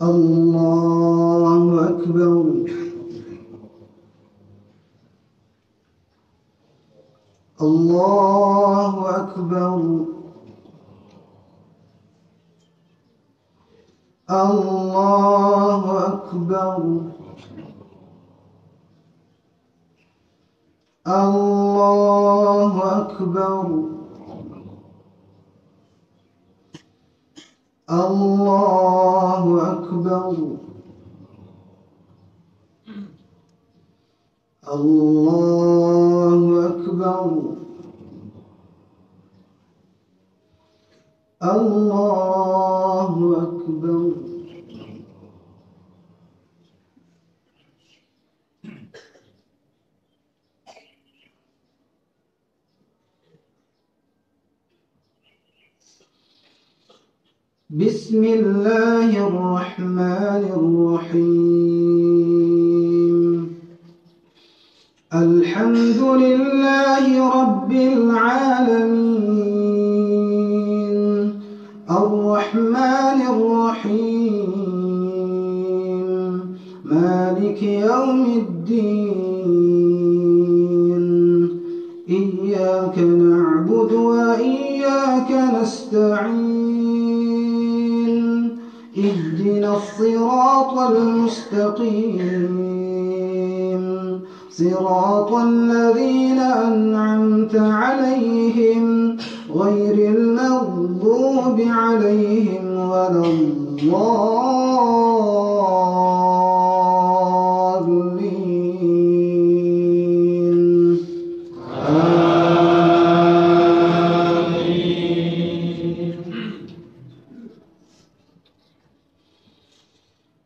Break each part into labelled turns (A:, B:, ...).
A: الله أكبر. الله أكبر. الله أكبر. الله أكبر. الله أكبر. الله أكبر. الله أكبر. بسم الله الرحمن الرحيم. الحمد لله رب العالمين الرحمن الرحيم مالك يوم الدين إياك نعبد وإياك نستعين اهدنا الصراط المستقيم صراط الذين أنعمت عليهم غير المغضوب عليهم ولا الضالين. آمين.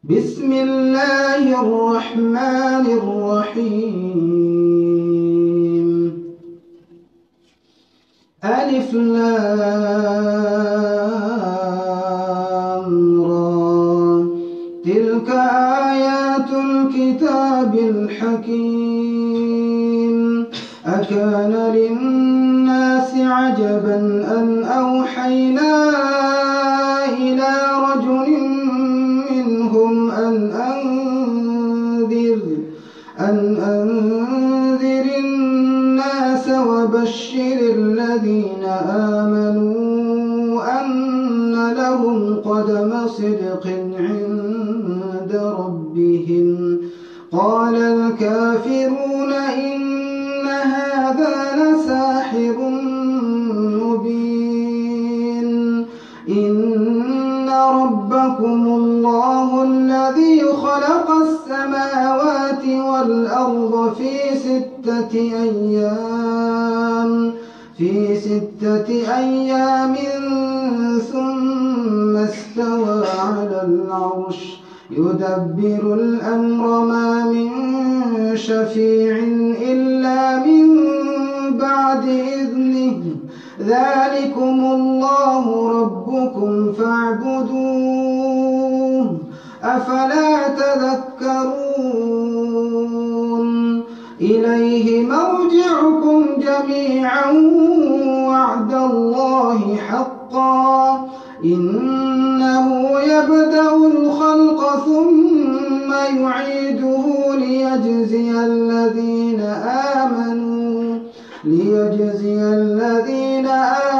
A: بسم الله الرحمن الرحيم. ألف لام را تلك آيات الكتاب الحكيم أكان للناس عجبا أن أوحينا إلى رجل منهم أن أنذر الناس وبشر الذين آمنوا أن لهم قدم صدق عند ربهم. قال الكافرون إن هذا لساحر مبين. إن ربكم الله الذي خلق السماوات والأرض في ستة أيام ثم استوى على العرش يدبر الأمر ما من شفيع إلا من بعد إذنه ذلكم الله ربكم فاعبدوه أفلا تذكرون. إليه مرجعكم جميعا وعد الله حقا إنه يبدأ الخلق ثم يعيده ليجزي الذين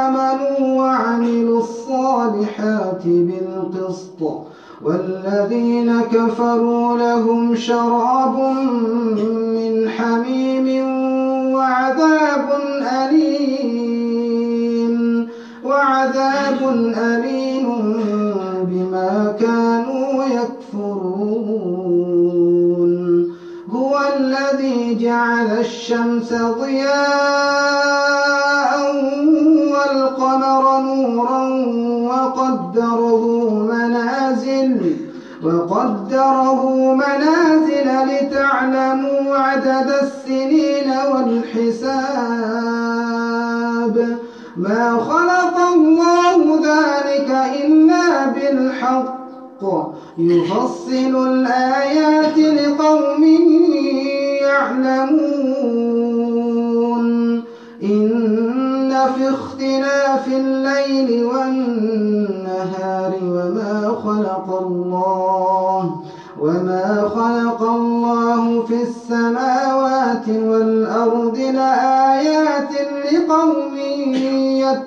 A: آمنوا وعملوا الصالحات بالقسط والذين كفروا لهم شراب من حميم وعذاب أليم بما كانوا يكفرون. هو الذي جعل الشمس ضياء والقمر نورا وقدره منازل لتعلموا عدد السنين والحساب. ما خلق الله ذلك إلا بالحق يفصل الآيات لقوم يعلمون. إن في اختلاف الليل والنهار وما خلق الله في السماوات والأرض لآيات لقوم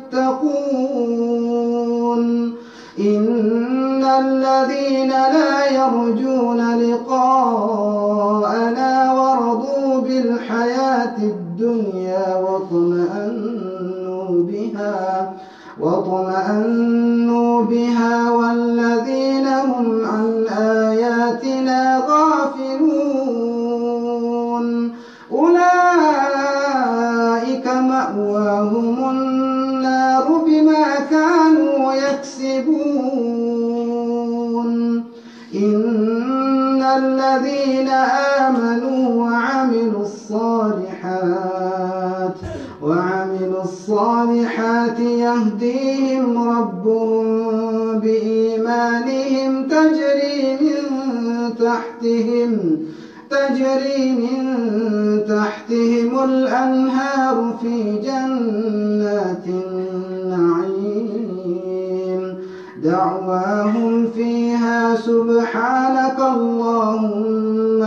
A: يتقون إن الذين لا يرجون لقاءنا ورضوا بالحياة الدنيا واطمأنوا بها والذين هم عن آياتنا غافلون أولئك مأواهم النار بما كانوا يكسبون إن الذين آمنوا وعملوا الصالحات يهديهم ربهم بإيمانهم تجري من تحتهم الأنهار في جنات النعيم دعواهم فيها سبحانك اللهم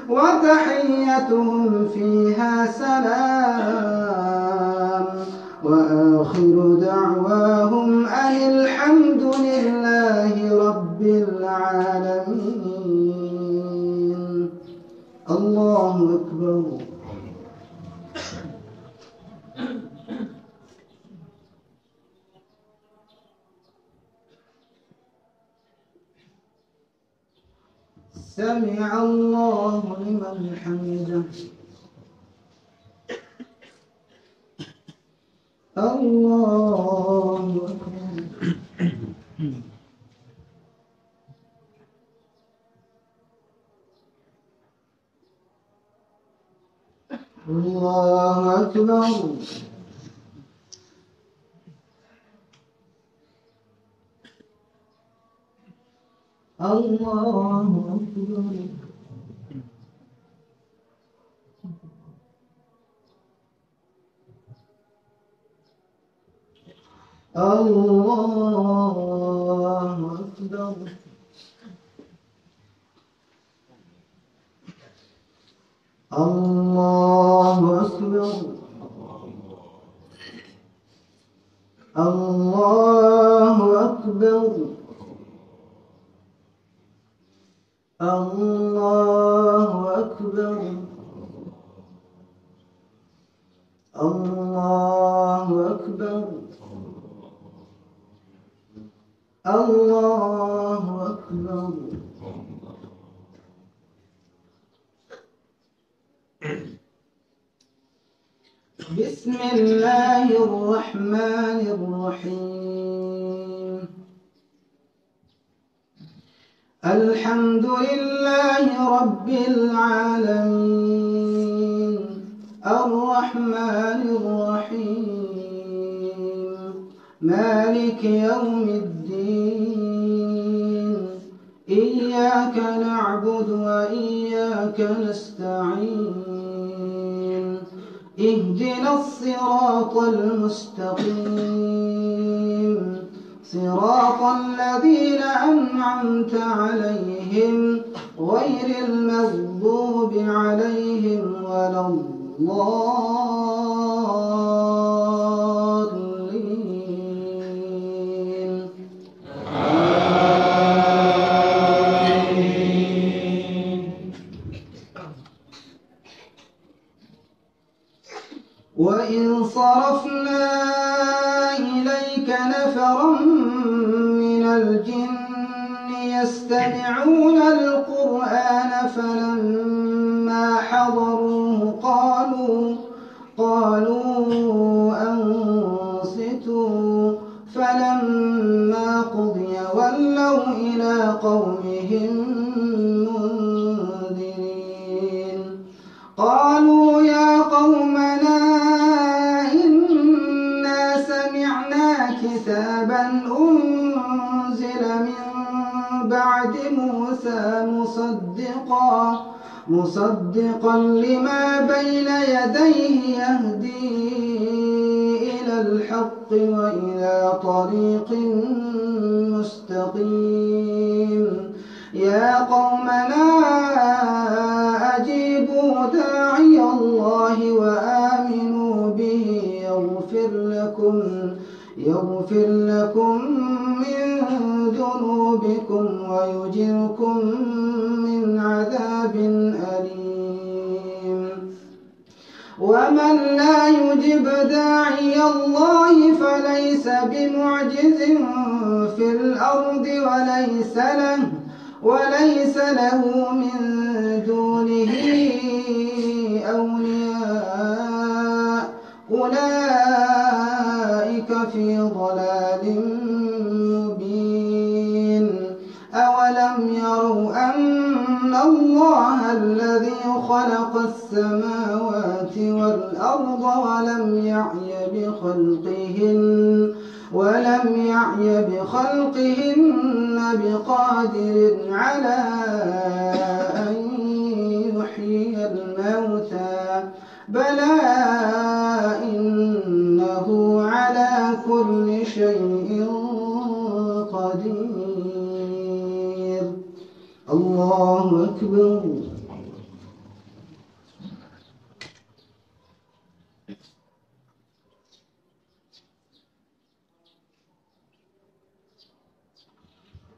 A: وتحيتهم فيها سلام وآخر دعواهم أن الحمد لله رب العالمين. الله أكبر. سمع الله لمن حمده. الله أكبر. الله أكبر. الله أكبر. الله أكبر. الله أكبر. الله أكبر. الله أكبر. الله أكبر. الله أكبر. بسم الله الرحمن الرحيم. الحمد لله رب العالمين الرحمن الرحيم مالك يوم الدين إياك نعبد وإياك نستعين اهدنا الصراط المستقيم صراط الذين أنعمت عليهم غير المغضوب عليهم ولا الضالين. آمين. وإن صرفنا إليك نفرا من الجن يستمعون القرآن فلما حضروه قالوا أنصتوا فلما قضي ولوا إلى قومهم منذرين قالوا يا قومنا كتابا أنزل من بعد موسى مصدقا لما بين يديه يهدي إلى الحق وإلى طريق مستقيم. يا قومنا أجيبوا داعي الله وآمنوا به يغفر لكم من ذنوبكم ويجركم من عذاب أليم. ومن لا يجب داعي الله فليس بمعجز في الأرض وليس له من دونه أولياء أولئك في ضلال مبين. أولم يروا أن الله الذي خلق السماوات والأرض ولم يعي بخلقهن بقادر على أن يحيي الموتى بلى إنه على كل شيء قدير. الله أكبر.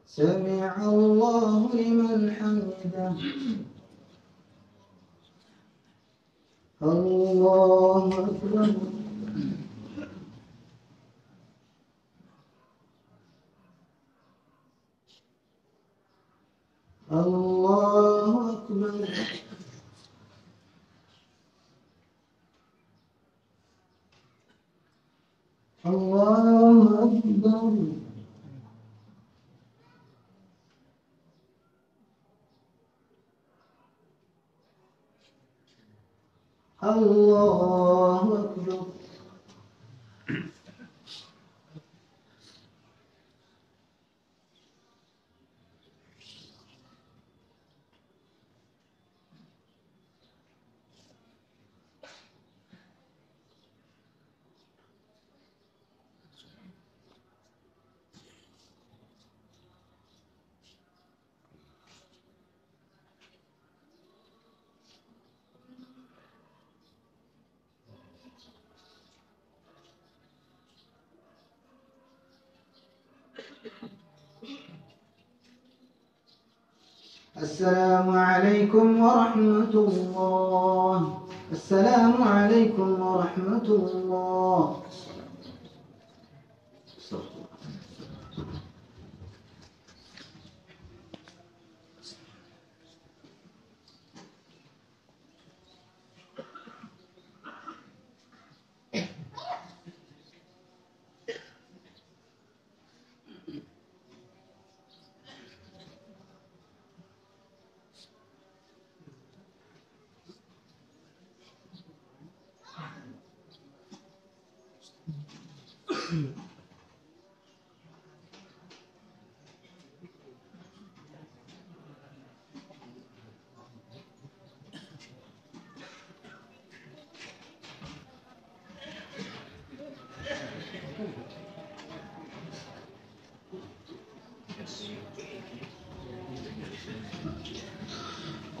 A: سمع الله لمن حمده. الله أكبر. الله أكبر. الله أكبر. الله أكبر. السلام عليكم ورحمة الله. السلام عليكم ورحمة الله.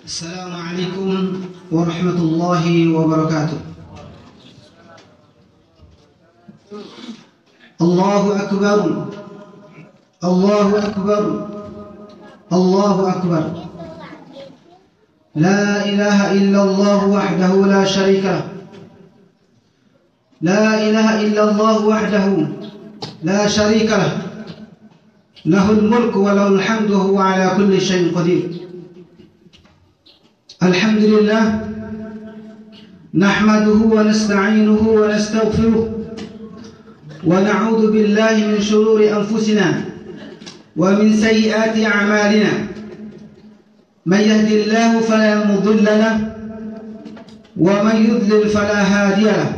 A: السلام عليكم ورحمة الله وبركاته. الله أكبر. الله أكبر. الله أكبر. لا إله إلا الله وحده لا شريك له. لا إله إلا الله وحده لا شريك له. له الملك وله الحمد وهو على كل شيء قدير. الحمد لله نحمده ونستعينه ونستغفره ونعوذ بالله من شرور أنفسنا ومن سيئات أعمالنا. من يهد الله فلا مضل له ومن يضلل فلا هادي له.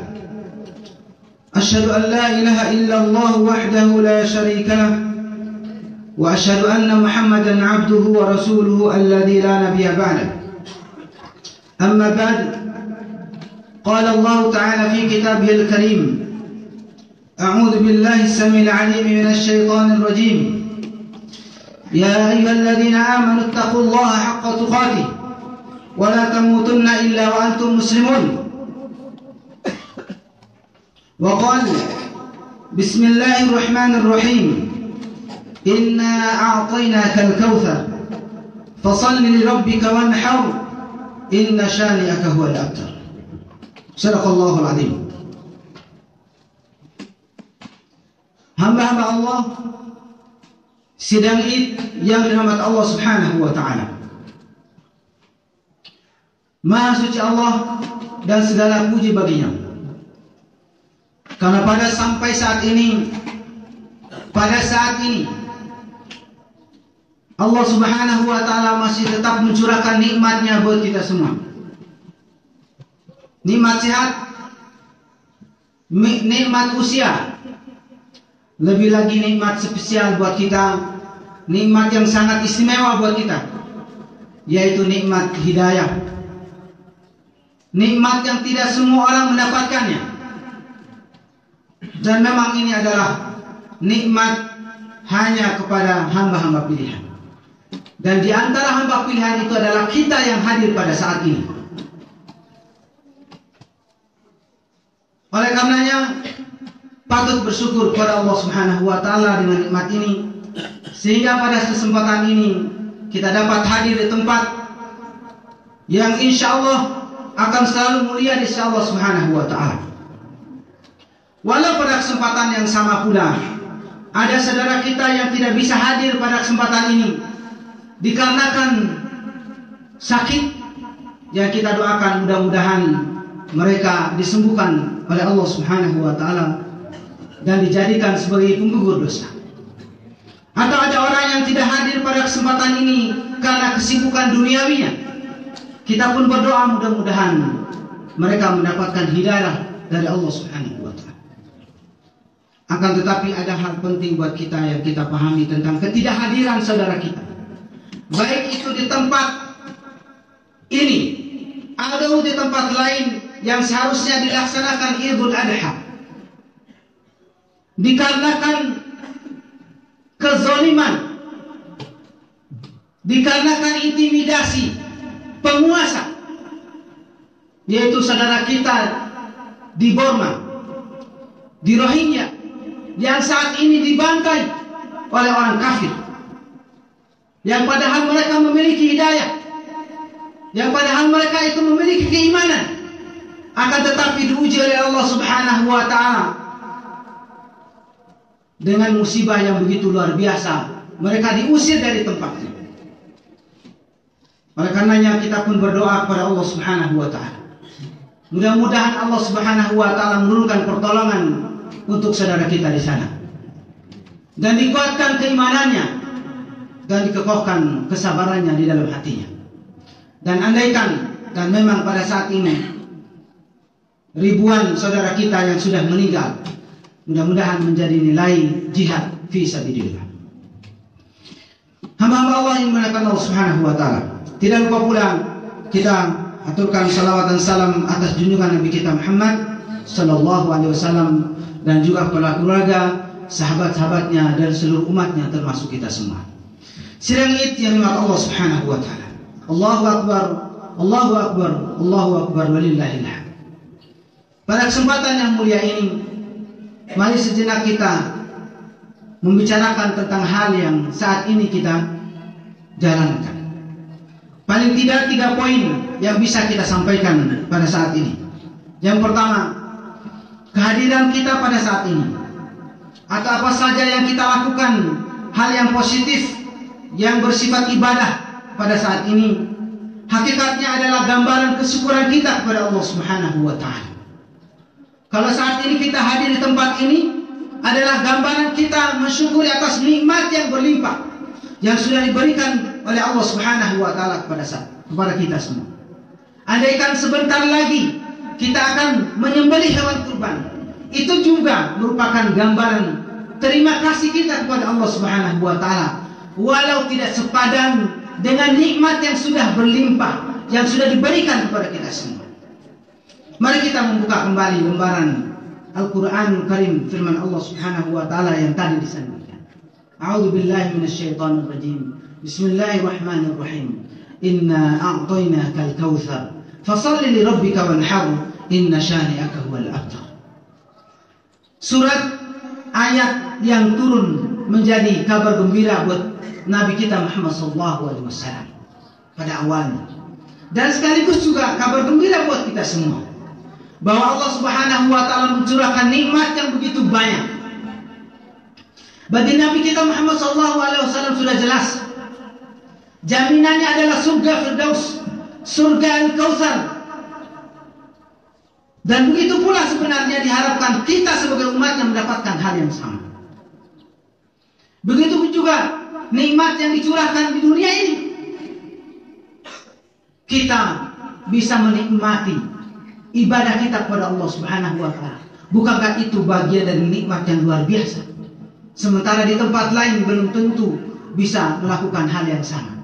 A: أشهد أن لا إله إلا الله وحده لا شريك له وأشهد أن محمدا عبده ورسوله الذي لا نبي بعده. أما بعد قال الله تعالى في كتابه الكريم أعوذ بالله السميع العليم من الشيطان الرجيم يا أيها الذين آمنوا اتقوا الله حق تقاته ولا تموتن إلا وأنتم مسلمون وقال بسم الله الرحمن الرحيم إنا أعطيناك الكوثر فصل لربك وانحر إن شانئك هو الأبتر. صدق الله العظيم. Hamba-hamba Allah sidang Id yang dirahmati Allah Subhanahu wa taala. Maha suci Allah dan segala puji baginya. Karena pada saat ini Allah Subhanahu wa taala masih tetap mencurahkan nikmatnya buat kita semua. Nikmat sehat, nikmat usia, lebih lagi nikmat spesial buat kita, nikmat yang sangat istimewa buat kita, yaitu nikmat hidayah. Nikmat yang tidak semua orang mendapatkannya. Dan memang ini adalah nikmat hanya kepada hamba-hamba pilihan. Dan di antara hamba pilihan itu adalah kita yang hadir pada saat ini. Oleh karenanya patut bersyukur kepada Allah Subhanahu wa taala dengan nikmat ini, sehingga pada kesempatan ini kita dapat hadir di tempat yang insya Allah akan selalu mulia di sisi Allah Subhanahu wa taala. Walau pada kesempatan yang sama pula ada saudara kita yang tidak bisa hadir pada kesempatan ini dikarenakan sakit, yang kita doakan mudah-mudahan mereka disembuhkan oleh Allah Subhanahu wa taala dan dijadikan sebagai penggugur dosa. Atau ada orang yang tidak hadir pada kesempatan ini karena kesibukan duniawinya. Kita pun berdoa mudah-mudahan mereka mendapatkan hidayah dari Allah Subhanahu wa taala. Akan tetapi ada hal penting buat kita yang kita pahami tentang ketidakhadiran saudara kita, baik itu di tempat ini atau di tempat lain yang seharusnya dilaksanakan Idul Adha. Dikarenakan kezaliman, dikarenakan intimidasi penguasa, yaitu saudara kita di Burma, di Rohingya, yang saat ini dibantai oleh orang kafir, yang padahal mereka memiliki hidayah, yang padahal mereka itu memiliki keimanan, akan tetapi diuji oleh Allah Subhanahu wa taala dengan musibah yang begitu luar biasa. Mereka diusir dari tempatnya. Oleh karenanya kita pun berdoa kepada Allah Subhanahu wa taala. Mudah-mudahan Allah Subhanahu wa taala menurunkan pertolongan untuk saudara kita di sana. Dan dikuatkan keimanannya dan dikokohkan kesabarannya di dalam hatinya. Dan andaikan dan memang pada saat ini ribuan saudara kita yang sudah meninggal, mudah-mudahan menjadi nilai jihad fi sabilillah. Hamba-hamba Allah yang dimuliakan Allah Subhanahu wa taala. Tidak lupa pula kita aturkan salawat dan salam atas junjungan Nabi kita Muhammad sallallahu alaihi wasallam dan juga kepada keluarga, sahabat-sahabatnya dan seluruh umatnya termasuk kita semua. Sidang Id yang dimuliakan Allah Subhanahu wa taala. Allahu akbar, Allahu akbar, Allahu akbar walillahil hamd. Pada kesempatan yang mulia ini, mari sejenak kita membicarakan tentang hal yang saat ini kita jalankan. Paling tidak 3 poin yang bisa kita sampaikan pada saat ini. Yang pertama, kehadiran kita pada saat ini, atau apa saja yang kita lakukan, hal yang positif yang bersifat ibadah pada saat ini, hakikatnya adalah gambaran kesyukuran kita kepada Allah Subhanahu wa taala. Kalau saat ini kita hadir di tempat ini, adalah gambaran kita mensyukuri atas nikmat yang berlimpah yang sudah diberikan oleh Allah Subhanahu wa taala kepada kita semua. Andaikan sebentar lagi kita akan menyembelih hewan kurban, itu juga merupakan gambaran terima kasih kita kepada Allah Subhanahu wa taala, walau tidak sepadan dengan nikmat yang sudah berlimpah yang sudah diberikan kepada kita semua. Mari kita membuka kembali lembaran Al-Quranul Karim, firman Allah Subhanahu wa taala yang tadi disampaikan. A'udzu billahi minasyaitonir rajim. Bismillahirrahmanirrahim. Inna a'tainakal kautsar fashalli li rabbika wanhar inna syani'aka huwal abtar. Surat ayat yang turun menjadi kabar gembira buat Nabi kita Muhammad SAW pada awalnya, dan sekaligus juga kabar gembira buat kita semua bahwa Allah Subhanahu wa taala mencurahkan nikmat yang begitu banyak. Bagi Nabi kita Muhammad SAW sudah jelas jaminannya adalah surga Firdaus, surga Al-Kautsar. Dan begitu pula sebenarnya diharapkan kita sebagai umat yang mendapatkan hal yang sama. Begitu juga nikmat yang dicurahkan di dunia ini, kita bisa menikmati ibadah kita kepada Allah Subhanahu wa taala. Bukankah itu bagian dari nikmat yang luar biasa? Sementara di tempat lain belum tentu bisa melakukan hal yang sama.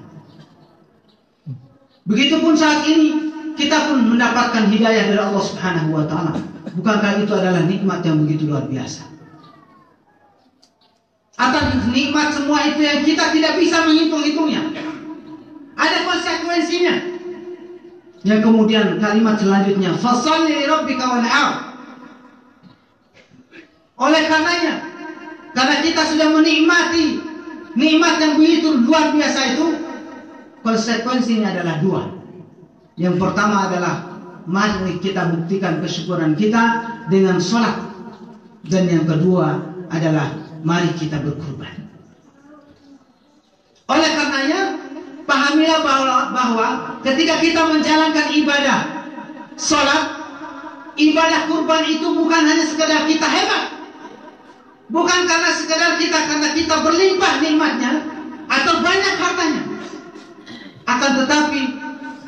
A: Begitupun saat ini kita pun mendapatkan hidayah dari Allah Subhanahu wa taala. Bukankah itu adalah nikmat yang begitu luar biasa? Atas nikmat semua itu yang kita tidak bisa menghitung-hitungnya, ada konsekuensinya. Yang kemudian kalimat selanjutnya, fashalli li rabbika wanhar. Oleh karenanya, karena kita sudah menikmati nikmat yang begitu luar biasa itu, konsekuensinya adalah dua. Yang pertama adalah mari kita buktikan kesyukuran kita dengan sholat, dan yang kedua adalah mari kita berkurban. Oleh karenanya, pahamilah bahwa ketika kita menjalankan ibadah sholat, ibadah kurban itu bukan hanya sekedar kita hebat, bukan karena kita berlimpah nikmatnya atau banyak hartanya, akan tetapi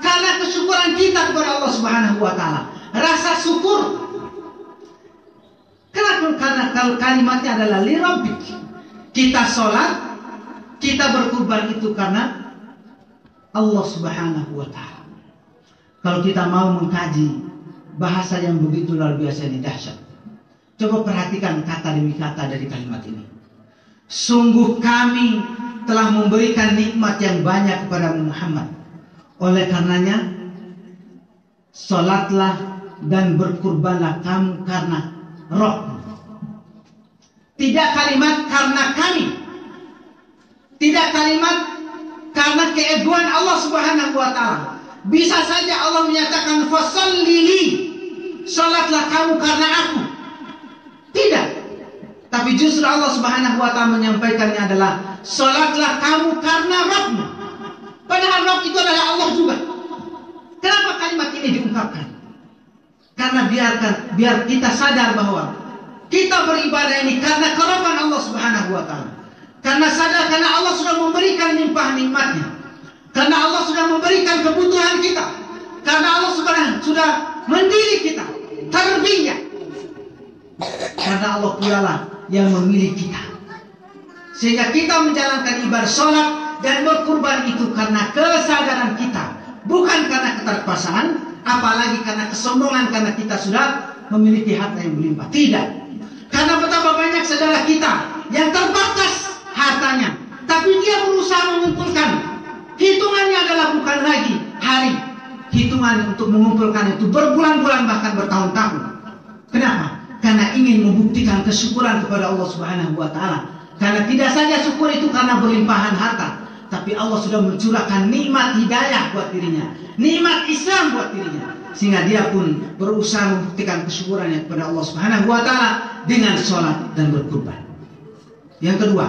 A: karena kesyukuran kita kepada Allah Subhanahu wa taala, rasa syukur. Kenapa? Karena kalimatnya adalah li rabbik. Kita sholat, kita berkurban itu karena Allah Subhanahu wa taala. Kalau kita mau mengkaji bahasa yang begitu luar biasa ini dahsyat, coba perhatikan kata demi kata dari kalimat ini. Sungguh kami telah memberikan nikmat yang banyak kepada Muhammad. Oleh karenanya, sholatlah dan berkurbanlah kamu karena roh. Tidak kalimat karena kami, tidak kalimat karena keegoan Allah Subhanahu wa taala. Bisa saja Allah menyatakan fasallili, salatlah kamu karena aku. Tidak. Tapi justru Allah Subhanahu wa taala menyampaikannya adalah salatlah kamu karena Rabbmu. Padahal Rabb itu adalah Allah juga. Kenapa kalimat ini diungkapkan? Karena biar kita sadar bahwa kita beribadah ini karena kerabat Allah Subhanahu wa taala. Karena sadar karena Allah sudah memberikan limpah nikmatnya. Karena Allah sudah memberikan kebutuhan kita. Karena Allah sudah mendidik kita, tarbiyah. Karena Allah pula lah yang memilih kita. Sehingga kita menjalankan ibadah sholat dan berkurban itu karena kesadaran kita, bukan karena keterpaksaan, apalagi karena kesombongan karena kita sudah memiliki harta yang berlimpah. Tidak. Karena betapa banyak saudara kita yang terbatas hartanya, tapi dia berusaha mengumpulkan. Hitungannya adalah bukan lagi hari, hitungan untuk mengumpulkan itu berbulan-bulan bahkan bertahun-tahun. Kenapa? Karena ingin membuktikan kesyukuran kepada Allah Subhanahu wa taala. Karena tidak saja syukur itu karena berlimpahan harta, tapi Allah sudah mencurahkan nikmat hidayah buat dirinya, nikmat Islam buat dirinya, sehingga dia pun berusaha membuktikan kesyukurannya kepada Allah Subhanahu wa taala dengan sholat dan berkurban. Yang kedua,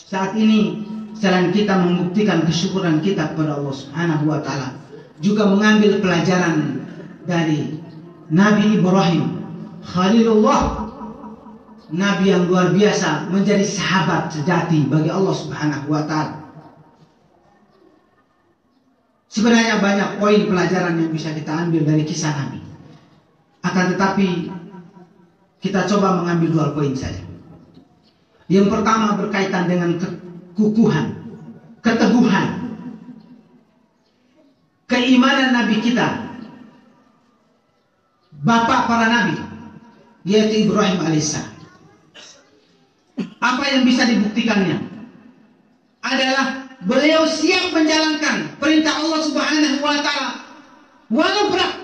A: saat ini selain kita membuktikan kesyukuran kita kepada Allah Subhanahu wa taala, juga mengambil pelajaran dari Nabi Ibrahim Khalilullah, Nabi yang luar biasa, menjadi sahabat sejati bagi Allah Subhanahu wa taala. Sebenarnya banyak poin pelajaran yang bisa kita ambil dari kisah Nabi. Akan tetapi kita coba mengambil 2 poin saja. Yang pertama berkaitan dengan kekukuhan, keteguhan. keimanan Nabi kita, bapak para nabi, yaitu Ibrahim alaihissalam. Apa yang bisa dibuktikannya adalah beliau siap menjalankan perintah Allah Subhanahu wa taala walau berat,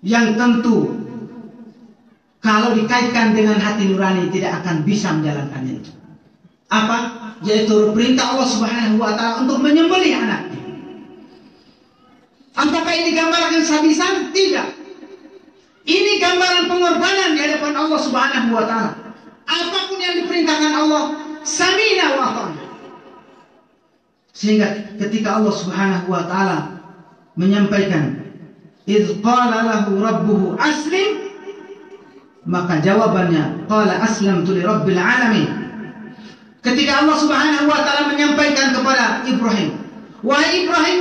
A: yang tentu kalau dikaitkan dengan hati nurani tidak akan bisa menjalankannya itu. Apa? Yaitu perintah Allah Subhanahu wa taala untuk menyembelih anaknya. Apakah ini gambaran kesabisan? Tidak. Ini gambaran pengorbanan di hadapan Allah Subhanahu wa taala. Apapun yang diperintahkan Allah, sami'na wa ata'na. Sehingga ketika Allah Subhanahu wa taala menyampaikan idz qala lahu rabbuhu aslim, maka jawabannya qala aslamtu li rabbil alamin. Ketika Allah Subhanahu wa taala menyampaikan kepada Ibrahim, wahai Ibrahim,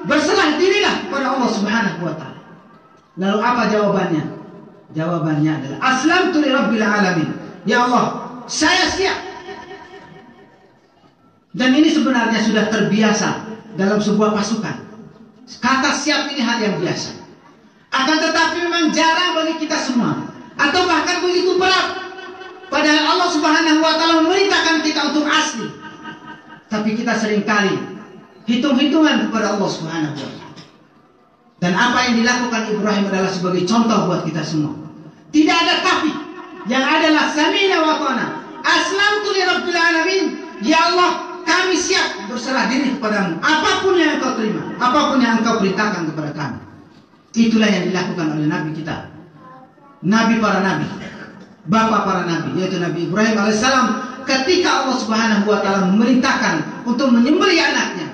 A: berserah dirilah kepada Allah Subhanahu wa taala. Lalu apa jawabannya? Jawabannya adalah aslamtu li rabbil alamin. Ya Allah, saya siap. Dan ini sebenarnya sudah terbiasa dalam sebuah pasukan. Kata siap ini hal yang biasa. Akan tetapi memang jarang bagi kita semua, atau bahkan begitu berat. Padahal Allah Subhanahu wa taala memerintahkan kita untuk asli. Tapi kita seringkali hitung-hitungan kepada Allah Subhanahu wa taala. Dan apa yang dilakukan Ibrahim adalah sebagai contoh buat kita semua. Tidak ada tapi, yang adalah sami'na wa ata'na. Aslamtu li rabbil alamin. Ya Allah, kami siap berserah diri kepadamu. Apapun yang engkau terima, apapun yang engkau perintahkan kepada kami. Itulah yang dilakukan oleh Nabi kita, Nabi para Nabi, Bapak para Nabi, yaitu Nabi Ibrahim alaihissalam. Ketika Allah Subhanahu wa taala memerintahkan untuk menyembelih anaknya,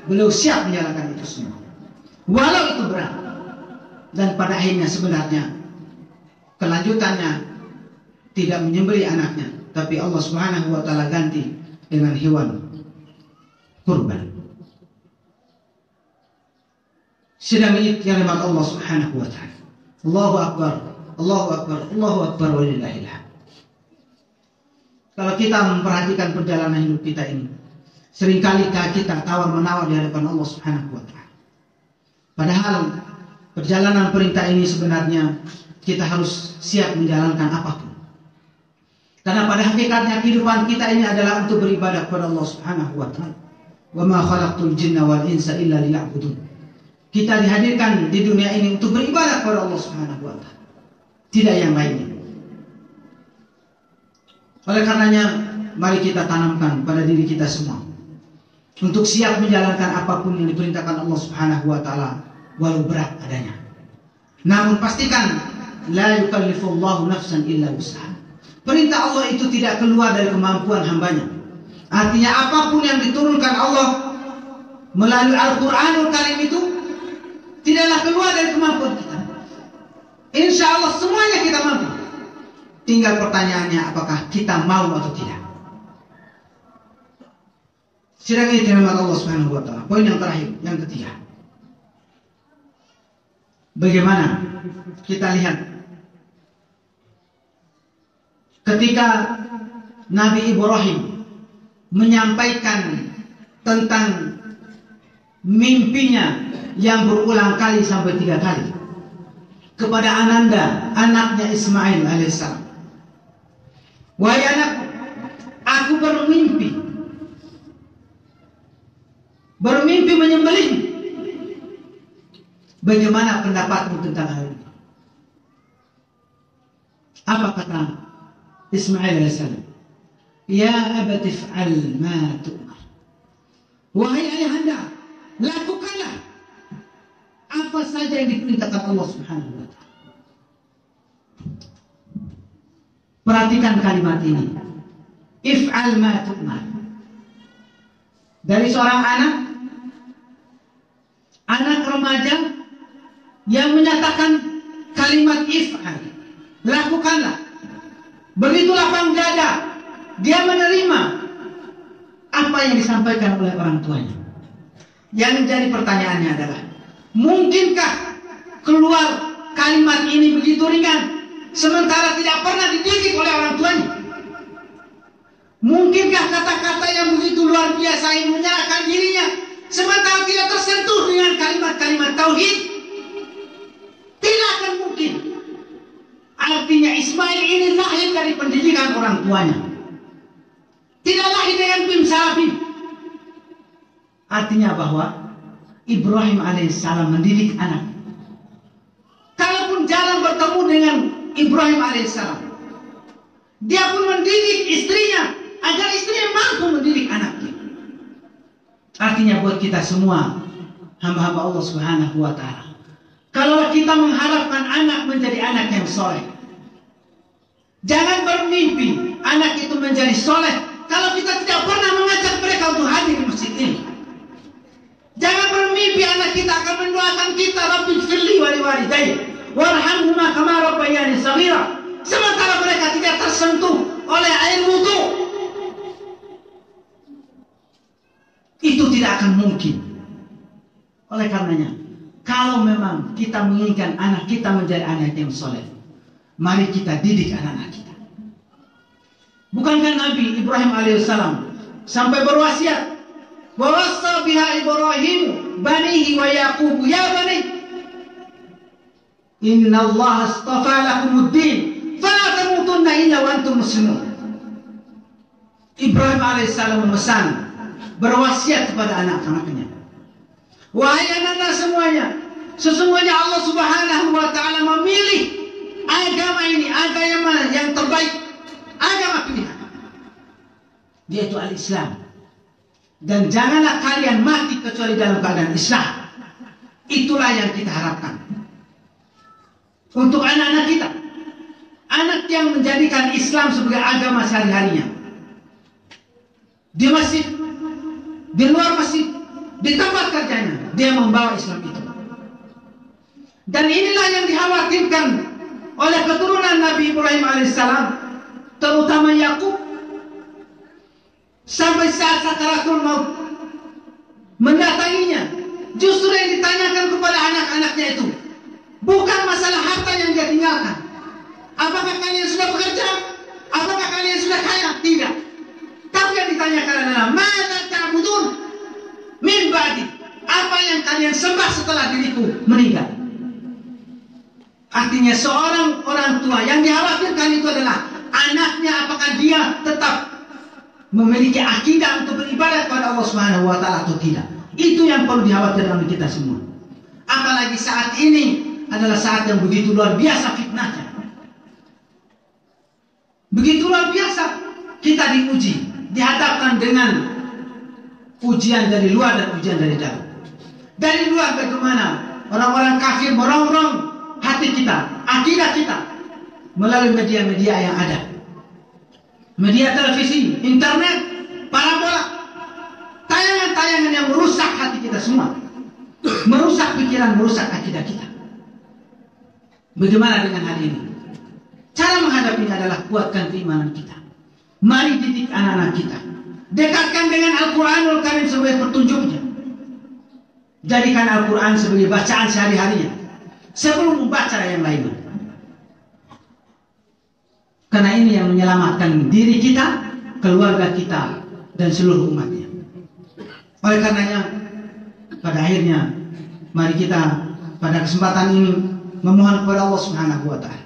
A: beliau siap menjalankan itu semua, walau itu berat. Dan pada akhirnya sebenarnya kelanjutannya tidak menyembelih anaknya, tapi Allah Subhanahu wa taala ganti dengan hewan kurban. Sedang ini kalimat Allah Subhanahu wa taala. Allahu akbar, Allahu akbar, Allahu akbar walillahil hamd. Kalau kita memperhatikan perjalanan hidup kita ini, seringkali kita tawar-menawar di hadapan Allah Subhanahu wa taala. Padahal perjalanan perintah ini sebenarnya kita harus siap menjalankan apapun. Karena pada hakikatnya kehidupan kita ini adalah untuk beribadah kepada Allah Subhanahu wa taala. Wa ma khalaqtul jinna wal insa illa liya'budun. Kita dihadirkan di dunia ini untuk beribadah kepada Allah Subhanahu wa taala, tidak yang lainnya. Oleh karenanya, mari kita tanamkan pada diri kita semua untuk siap menjalankan apapun yang diperintahkan Allah Subhanahu wa taala walau berat adanya. Namun pastikan la yukallifullahu nafsan illa wus'aha. Perintah Allah itu tidak keluar dari kemampuan hambanya. Artinya apapun yang diturunkan Allah melalui Al-Quranul Karim itu tidaklah keluar dari kemampuan kita. Insya Allah semuanya kita mampu. Tinggal pertanyaannya, apakah kita mau atau tidak. Sedang ini firman Allah Subhanahu wa taala. Poin yang terakhir, yang ketiga. Bagaimana kita lihat ketika Nabi Ibrahim menyampaikan tentang mimpinya yang berulang kali sampai 3 kali kepada Ananda, anaknya Ismail alaihissalam. Wahai anakku, aku bermimpi menyembelih. Bagaimana pendapatmu tentang hal ini? Apa kata Ismail alaihissalam? Ya abati fa'al ma tu'mar. Wahai ayahanda, lakukanlah apa saja yang diperintahkan Allah Subhanahu wa taala. Perhatikan kalimat ini. If'al ma tu'mar. Dari seorang anak remaja yang menyatakan kalimat if'al, lakukanlah. Begitu lapang dada dia menerima apa yang disampaikan oleh orang tuanya. Yang menjadi pertanyaannya adalah, mungkinkah keluar kalimat ini begitu ringan sementara tidak pernah dididik oleh orang tuanya? Mungkinkah kata-kata yang begitu luar biasa ini menyerahkan dirinya sementara tidak tersentuh dengan kalimat-kalimat tauhid, tidak akan mungkin. Artinya Ismail ini lahir dari pendidikan orang tuanya, tidak lahir dengan bim salabim. Artinya bahwa Ibrahim alaihissalam mendidik anak. Kalaupun jarang bertemu dengan Ibrahim alaihissalam, dia pun mendidik istrinya agar istrinya mampu mendidik anaknya. Artinya buat kita semua hamba-hamba Allah Subhanahu wa Ta'ala, kalau kita mengharapkan anak menjadi anak yang soleh, jangan bermimpi anak itu menjadi soleh kalau kita tidak pernah mengajak mereka untuk hadir di masjid ini. Jangan bermimpi anak kita akan mendoakan kita, Rabbi firli wali walidayya warhamhuma kama rabbayani shaghira, sementara mereka tidak tersentuh oleh air wudu. Itu tidak akan mungkin. Oleh karenanya, kalau memang kita menginginkan anak kita menjadi anak yang soleh, mari kita didik anak-anak kita. Bukankah Nabi Ibrahim alaihissalam sampai berwasiat, wa wassa biha Ibrahim banihi wa Yaqub ya bani inna Allah astafa lakumuddin fala tamutunna illa wa antum muslimun. Ibrahim alaihissalam memesan, berwasiat kepada anak-anaknya, wahai anak-anak semuanya, sesungguhnya Allah Subhanahu wa Ta'ala memilih agama ini, agama yang terbaik, agama pilihan, yaitu al-Islam. Dan janganlah kalian mati kecuali dalam keadaan Islam. Itulah yang kita harapkan untuk anak-anak kita, anak yang menjadikan Islam sebagai agama sehari-harinya, di masjid, di luar masjid, di tempat kerjanya, dia membawa Islam itu. Dan inilah yang dikhawatirkan oleh keturunan Nabi Ibrahim alaihissalam, terutama Yakub, sampai saat sakaratul maut mendatanginya. Justru yang ditanyakan kepada anak-anaknya itu bukan masalah harta yang dia tinggalkan. Apakah kalian sudah bekerja? Apakah kalian sudah kaya? Tidak. Tapi yang ditanyakan adalah mana ta'budun min ba'di, apa yang kalian sembah setelah diriku meninggal. Artinya seorang orang tua yang dikhawatirkan itu adalah anaknya, apakah dia tetap memiliki akidah untuk beribadah kepada Allah Subhanahu wa Ta'ala atau tidak. Itu yang perlu dikhawatirkan oleh kita semua. Apalagi saat ini adalah saat yang begitu luar biasa fitnahnya. Begitu luar biasa kita diuji, dihadapkan dengan ujian dari luar dan ujian dari dalam. Dari luar bagaimana orang-orang kafir merongrong hati kita, akidah kita melalui media-media yang ada. Media televisi, internet, parabola, tayangan-tayangan yang merusak hati kita semua, merusak pikiran, merusak akidah kita. Bagaimana dengan hal ini? Cara menghadapinya adalah kuatkan keimanan kita. Mari didik anak-anak kita, dekatkan dengan Al-Quranul Karim sebagai petunjuknya. Jadikan Al-Quran sebagai bacaan sehari-harinya sebelum membaca yang lainnya. Karena ini yang menyelamatkan diri kita, keluarga kita, dan seluruh umatnya. Oleh karenanya, pada akhirnya, mari kita pada kesempatan ini memohon kepada Allah Subhanahu wa Ta'ala.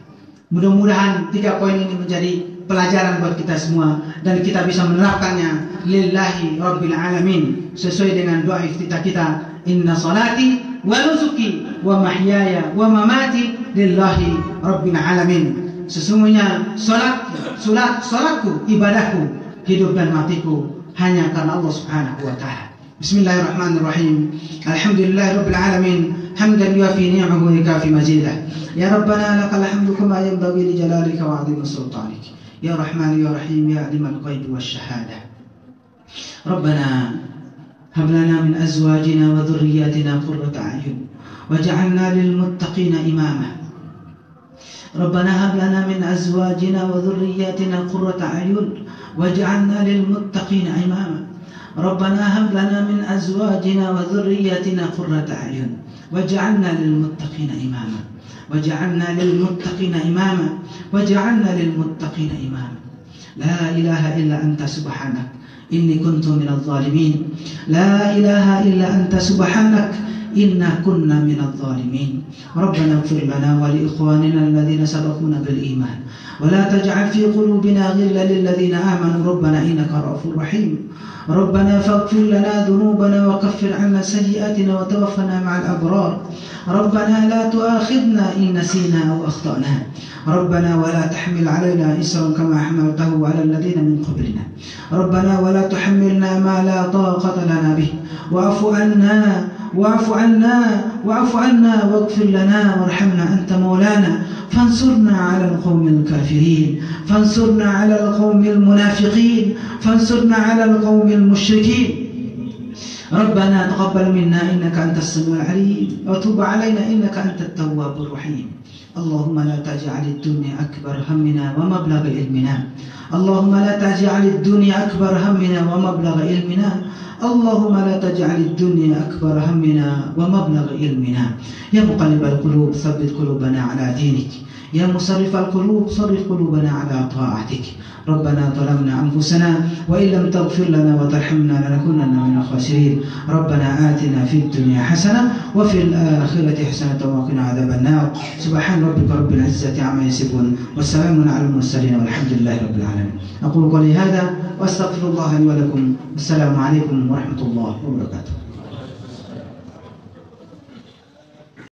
A: Mudah-mudahan 3 poin ini menjadi pelajaran buat kita semua dan kita bisa menerapkannya lillahi rabbil alamin, sesuai dengan doa iftitah kita, inna salati wa nusuki wa mahyaya wa mamati lillahi rabbil alamin. Sesungguhnya salatku, ibadahku, hidup dan matiku hanya karena Allah Subhanahu wa Ta'ala. Bismillahirrahmanirrahim. Alhamdulillahirabbil alamin, hamdan yuafi ni'amahu wa yukafi mazidah. Ya Rabbana lakal hamdu kama yanbaghi li jalalika wa 'azimi sultanik. Ya Rahman ya Rahim ya 'alimal ghaibi wasyahada. Rabbana hab lana min azwajina wa dhurriyyatina qurrata a'yun waj'alna lil muttaqina imama. ربنا هب لنا من أزواجنا وذرياتنا قرة أعين واجعلنا للمتقين إماما. ربنا هب لنا من أزواجنا وذرياتنا قرة أعين واجعلنا للمتقين إماما. واجعلنا للمتقين إماما. واجعلنا للمتقين إماما. لا إله إلا أنت سبحانك إني كنت من الظالمين لا إله إلا أنت سبحانك إنا كنا من الظالمين ربنا اغفر لنا ولإخواننا الذين سبقونا بالإيمان ولا تجعل في قلوبنا غلا للذين آمنوا ربنا إنك رؤوف رحيم ربنا فاغفر لنا ذنوبنا وكفر عنا سيئاتنا وتوفنا مع الأبرار ربنا لا تؤاخذنا إن نسينا أو أخطأنا ربنا ولا تحمل علينا إسرا كما حملته على الذين من قبلنا ربنا ولا تحملنا ما لا طاقة لنا به واعف عنا واغفر لنا وارحمنا أنت مولانا فانصرنا على القوم الكافرين فانصرنا على القوم المنافقين فانصرنا على القوم المشركين ربنا تقبل منا إنك أنت السميع العليم وتب علينا إنك أنت التواب الرحيم اللهم لا تجعل الدنيا أكبر همنا ومبلغ علمنا اللهم لا تجعل الدنيا أكبر همنا ومبلغ علمنا اللهم لا تجعل الدنيا أكبر همنا ومبلغ علمنا يا مقلب القلوب ثبت قلوبنا على دينك يا مصرف القلوب صرف قلوبنا على طاعتك ربنا ظلمنا أنفسنا وإن لم تغفر لنا وترحمنا لنكونن من الخاسرين ربنا آتنا في الدنيا حسنة وفي الآخرة حسنة وقنا عذاب النار سبحان ربك رب العزة عما يصفون وسلام على المرسلين والحمد لله رب العالمين أقول قولي هذا وأستغفر الله لي ولكم والسلام عليكم ورحمة الله وبركاته